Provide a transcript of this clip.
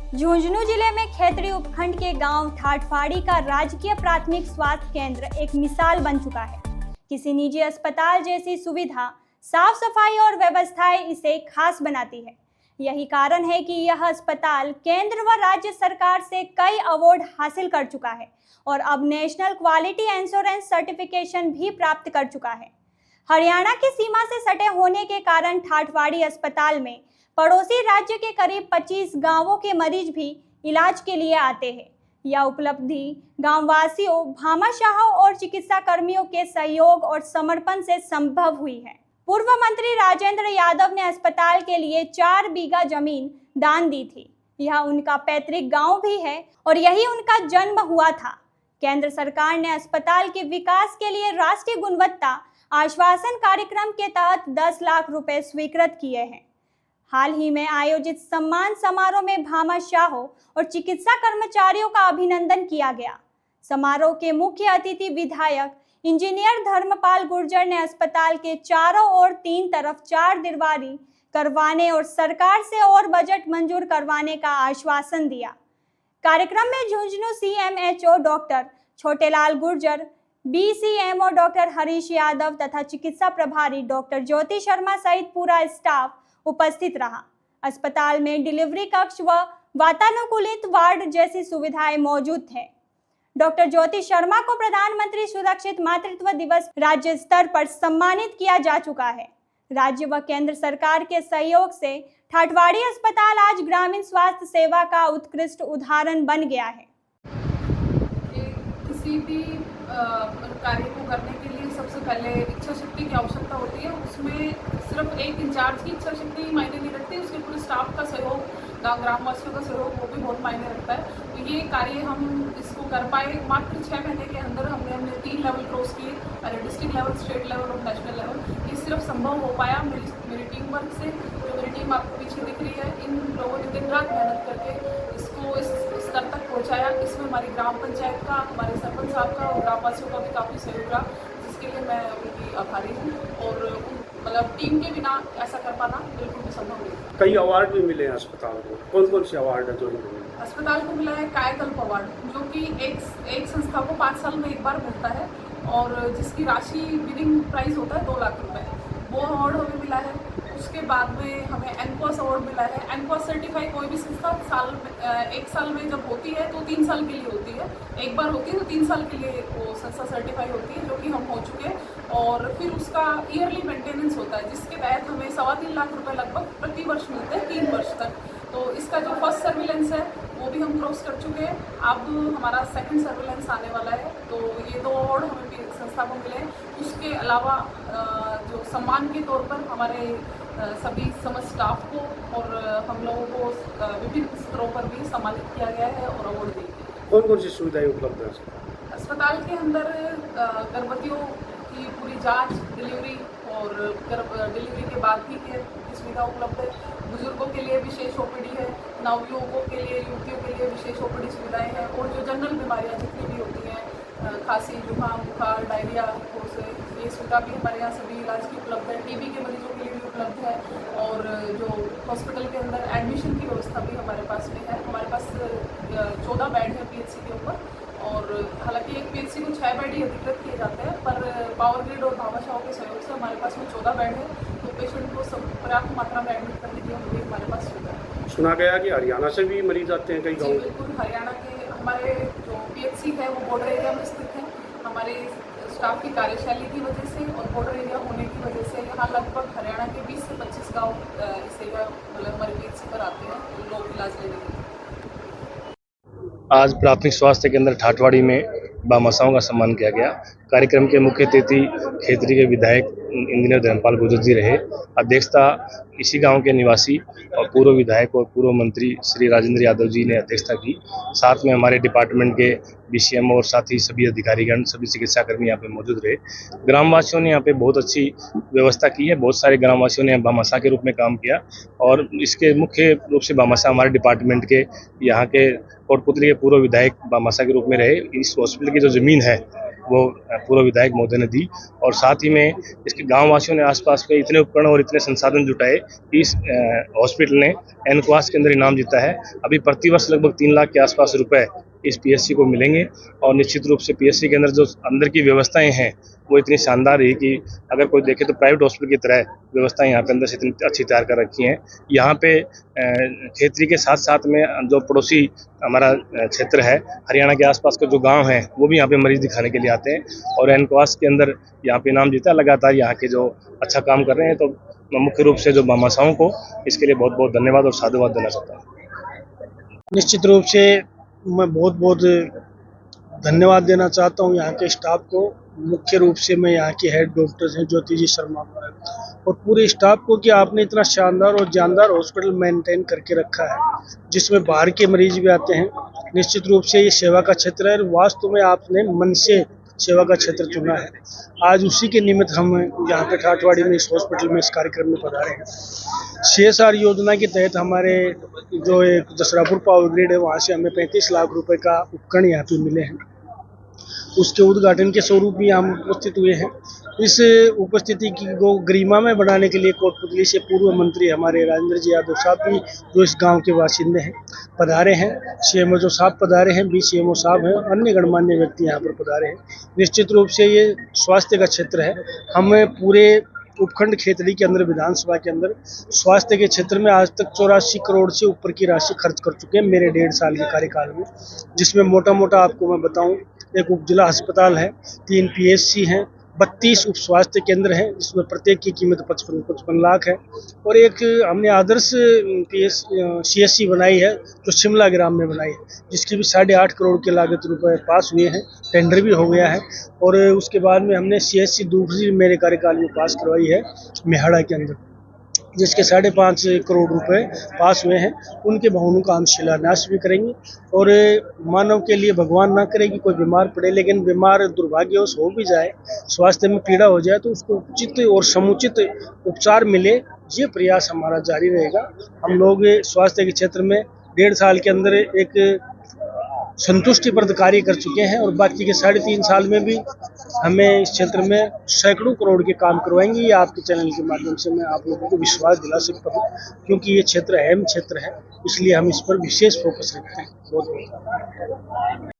झुंझुनू जिले में खेतड़ी उपखंड के गांव ठाठवाड़ी का राजकीय प्राथमिक स्वास्थ्य केंद्र एक मिसाल बन चुका है। किसी निजी अस्पताल जैसी सुविधा, साफ सफाई और व्यवस्थाएं इसे खास बनाती है। यही कारण है कि यह अस्पताल केंद्र व राज्य सरकार से कई अवार्ड हासिल कर चुका है और अब नेशनल क्वालिटी इंश्योरेंस सर्टिफिकेशन भी प्राप्त कर चुका है। हरियाणा की सीमा से सटे होने के कारण ठाठवाड़ी अस्पताल में पड़ोसी राज्य के करीब 25 गांवों के मरीज भी इलाज के लिए आते हैं। यह उपलब्धि गांववासियों, भामाशाहों और चिकित्सा कर्मियों के सहयोग और समर्पण से संभव हुई है। पूर्व मंत्री राजेंद्र यादव ने अस्पताल के लिए 4 बीघा जमीन दान दी थी। यह उनका पैतृक गांव भी है और यही उनका जन्म हुआ था। केंद्र सरकार ने अस्पताल के विकास के लिए राष्ट्रीय गुणवत्ता आश्वासन कार्यक्रम के तहत 10 लाख रुपए स्वीकृत किए हैं। हाल ही में आयोजित सम्मान समारोह में भामाशाहों और चिकित्सा कर्मचारियों का अभिनंदन किया गया। समारोह के मुख्य अतिथि विधायक इंजीनियर धर्मपाल गुर्जर ने अस्पताल के चारों ओर 3 तरफ 4 दीवारी करवाने और सरकार से और बजट मंजूर करवाने का आश्वासन दिया। कार्यक्रम में Jhunjhunu CMHO doctor Chhotelal Gurjar, BCMO doctor Harish Yadav तथा चिकित्सा प्रभारी डॉक्टर ज्योति शर्मा सहित पूरा स्टाफ उपस्थित रहा। अस्पताल में डिलीवरी कक्ष व वातानुकूलित वार्ड जैसी सुविधाएं मौजूद थे। डॉक्टर ज्योति शर्मा को प्रधानमंत्री सुरक्षित मातृत्व दिवस राज्य स्तर पर सम्मानित किया जा चुका है। राज्य व केंद्र सरकार के सहयोग से ठाठवाड़ी अस्पताल आज ग्रामीण स्वास्थ्य सेवा का उत्कृष्ट उदाहरण बन गया है। किसी भी कार्य को करने के लिए सबसे पहले इच्छा शक्ति की आवश्यकता होती है। उसमें सिर्फ एक इंचार्ज की इच्छा शक्ति ही मायने नहीं रखती, उसके पूरे स्टाफ का सहयोग, ग्रामवासियों का सहयोग, वो भी बहुत मायने रखता है। तो ये कार्य हम इसको कर पाए मात्र 6 महीने के अंदर। हमने 3 लेवल क्रॉस किए, पहले डिस्ट्रिक्ट लेवल, स्टेट लेवल और नेशनल लेवल। ये सिर्फ संभव हो पाया मेरी टीम वर्क से। जो मेरी टीम आपको पीछे दिख रही है, इन लोगों ने दिन रात मेहनत करके इसको इस स्तर तक पहुँचाया। इसमें हमारी ग्राम पंचायत का, हमारे सरपंच साहब का और ग्रामवासियों का भी काफ़ी सहयोग रहा, जिसके लिए मैं उनकी आभारी हूँ। और मतलब टीम के बिना ऐसा कर पाना बिल्कुल भी संभव नहीं। कई अवार्ड भी मिले हैं अस्पताल को, कौन कौन से अवार्ड है जो अस्पताल को मिला है? कायाकल्प अवार्ड, जो कि एक संस्था को 5 साल में एक बार मिलता है और जिसकी राशि विनिंग प्राइस होता है 2 लाख रुपए। वो अवार्ड हमें मिला है। उसके बाद में हमें एनक्वास अवार्ड मिला है। एनक्वास सर्टिफाई कोई भी संस्था एक साल में जब होती है तो 3 साल के लिए होती है। एक बार होती है तो 3 साल के लिए वो संस्था सर्टिफाई होती है, जो कि हम हो चुके हैं। और फिर उसका ईयरली मेंटेनेंस होता है, जिसके तहत हमें 3.25 लाख रुपए लगभग प्रति वर्ष मिलते हैं 3 वर्ष तक। तो इसका जो फर्स्ट सर्विलेंस है वो भी हम क्रॉस कर चुके हैं। अब हमारा सेकंड सर्विलेंस आने वाला है। तो ये 2 अवार्ड हमें संस्था को मिले हैं। उसके अलावा जो सम्मान के तौर पर हमारे सभी समस्त स्टाफ को और हम लोगों को विभिन्न स्तरों पर भी सम्मानित किया गया है और अवार्ड दिए गए। कौन कौन सी सुविधाएं उपलब्ध है अस्पताल के अंदर? गर्भवतियों की पूरी जांच, डिलीवरी और डिलीवरी के बाद की केयर की सुविधा उपलब्ध है। बुजुर्गों के लिए विशेष OPD है। नवयुवकों के लिए, युवतियों के लिए विशेष OPD सुविधाएं हैं। और जो जनरल बीमारियां जितनी भी होती हैं, खांसी, जुकाम, बुखार, डायरिया, ये सुविधा भी हमारे यहाँ सभी इलाज की उपलब्ध है। TB के मरीजों के लिए भी उपलब्ध है। और जो हॉस्पिटल के अंदर एडमिशन की व्यवस्था भी हमारे पास में है। हमारे पास 14 बेड है PHC के ऊपर। और हालांकि एक PHC को 6 बेड ही अधिकृत किए जाते हैं, पर पावर ग्रिड और भामाशाहों के सहयोग से हमारे पास में 14 बेड है। तो पेशेंट को पर्याप्त मात्रा में एडमिट करने की हम भी हमारे पास सुविधा है। सुना गया कि हरियाणा से भी मरीज आते हैं कई गाँव। बिल्कुल, हरियाणा के हमारे जो PHC है वो बॉर्डर एरिया में स्थित है। हमारे स्टाफ की कार्यशैली की वजह से और बॉर्डर एरिया होने की वजह से यहाँ लगभग हरियाणा के 20 से 25 गाँव इस एरिया मतलब हमारे PHC पर आते हैं लोग इलाज लेने के लिए। आज प्राथमिक स्वास्थ्य केंद्र ठाठवाड़ी में भामाशाहों का सम्मान किया गया। कार्यक्रम के मुख्य अतिथि खेतड़ी के विधायक इंजीनियर धर्मपाल गुर्जर जी रहे। अध्यक्षता इसी गांव के निवासी और पूर्व विधायक और पूर्व मंत्री श्री राजेंद्र यादव जी ने अध्यक्षता की। साथ में हमारे डिपार्टमेंट के BCM और साथ ही सभी अधिकारीगण, सभी चिकित्साकर्मी यहाँ पे मौजूद रहे। ग्रामवासियों ने यहाँ पे बहुत अच्छी व्यवस्था की है। बहुत सारे ग्रामवासियों ने भामाशाह के रूप में काम किया और इसके मुख्य रूप से भामाशाह हमारे डिपार्टमेंट के यहाँ के कोटपुतली के पूर्व विधायक भामाशाह के रूप में रहे। इस हॉस्पिटल की जो ज़मीन है वो पूर्व विधायक महोदय ने दी। और साथ ही में इसके गाँव वासियों ने आसपास के इतने उपकरण और इतने संसाधन जुटाए कि इस हॉस्पिटल ने एनक्वास के अंदर इनाम जीता है। अभी प्रतिवर्ष लगभग 3 लाख के आसपास रुपए इस पीएचसी को मिलेंगे और निश्चित रूप से पीएचसी के अंदर जो अंदर की व्यवस्थाएं हैं वो इतनी शानदार है कि अगर कोई देखे तो प्राइवेट हॉस्पिटल की तरह व्यवस्थाएं यहाँ पे अंदर से इतनी अच्छी तैयार कर रखी हैं। यहाँ पे खेतरी के साथ साथ में जो पड़ोसी हमारा क्षेत्र है, हरियाणा के आसपास के जो गांव हैं वो भी यहाँ पे मरीज दिखाने के लिए आते हैं और एनक्वास के अंदर यहाँ पे इनाम जीता। लगातार यहाँ के जो अच्छा काम कर रहे हैं, तो मैं मुख्य रूप से जो भामाशाहों को इसके लिए बहुत बहुत धन्यवाद और साधुवाद देना चाहता हूँ। निश्चित रूप से मैं बहुत बहुत धन्यवाद देना चाहता हूँ यहाँ के स्टाफ को। मुख्य रूप से मैं यहाँ की हेड डॉक्टर्स हैं ज्योति जी शर्मा और पूरे स्टाफ को कि आपने इतना शानदार और जानदार हॉस्पिटल मेंटेन करके रखा है जिसमें बाहर के मरीज भी आते हैं। निश्चित रूप से ये सेवा का क्षेत्र है और वास्तव में आपने मन से सेवा का क्षेत्र चुना है। आज उसी के निमित्त हम यहाँ पे ठाठवाड़ी में इस हॉस्पिटल में इस कार्यक्रम में पधारे हैं। CSR योजना के तहत हमारे जो एक दसरापुर पावर ग्रिड है वहाँ से हमें 35 लाख रुपए का उपकरण यहाँ पे मिले हैं। उसके उद्घाटन के स्वरूप भी हम उपस्थित हुए हैं। इस उपस्थिति की को गरिमा में बनाने के लिए कोटपुतली से पूर्व मंत्री हमारे राजेंद्र जी यादव साहब भी जो इस गांव के बाशिंदे हैं पधारे हैं। CMO जो साहब पधारे हैं, BCMO साहब हैं, अन्य गणमान्य व्यक्ति यहाँ पर पधारे हैं। निश्चित रूप से ये स्वास्थ्य का क्षेत्र है। हम पूरे उपखंड खेतड़ी के अंदर विधानसभा के अंदर स्वास्थ्य के क्षेत्र में आज तक 84 करोड़ से ऊपर की राशि खर्च कर चुके हैं मेरे 1.5 साल के कार्यकाल में, जिसमें मोटा मोटा आपको मैं बताऊं, एक उप जिला अस्पताल है, 3 PSC हैं, 32 उप स्वास्थ्य केंद्र हैं जिसमें प्रत्येक की कीमत 55 लाख है और एक हमने आदर्श CSC बनाई है जो शिमला ग्राम में बनाई है जिसकी भी 8.5 करोड़ के लागत रुपए पास हुए हैं, टेंडर भी हो गया है। और उसके बाद में हमने CSC दूसरी मेरे कार्यकाल में पास करवाई है मेहाड़ा के अंदर जिसके 5.5 करोड़ रुपए पास हुए हैं। उनके भवनों का हम शिलान्यास भी करेंगे और मानव के लिए भगवान ना करे कि कोई बीमार पड़े, लेकिन बीमार दुर्भाग्यवश हो भी जाए, स्वास्थ्य में पीड़ा हो जाए तो उसको उचित और समुचित उपचार मिले, ये प्रयास हमारा जारी रहेगा। हम लोग स्वास्थ्य के क्षेत्र में 1.5 साल के अंदर एक संतुष्टिप्रद कार्य कर चुके हैं और बाकी के 3.5 साल में भी हमें इस क्षेत्र में सैकड़ों करोड़ के काम करवाएंगे। ये आपके चैनल के माध्यम से मैं आप लोगों को विश्वास दिला सकता हूँ क्योंकि ये क्षेत्र अहम क्षेत्र है, इसलिए हम इस पर विशेष फोकस रखते हैं। बहुत बहुत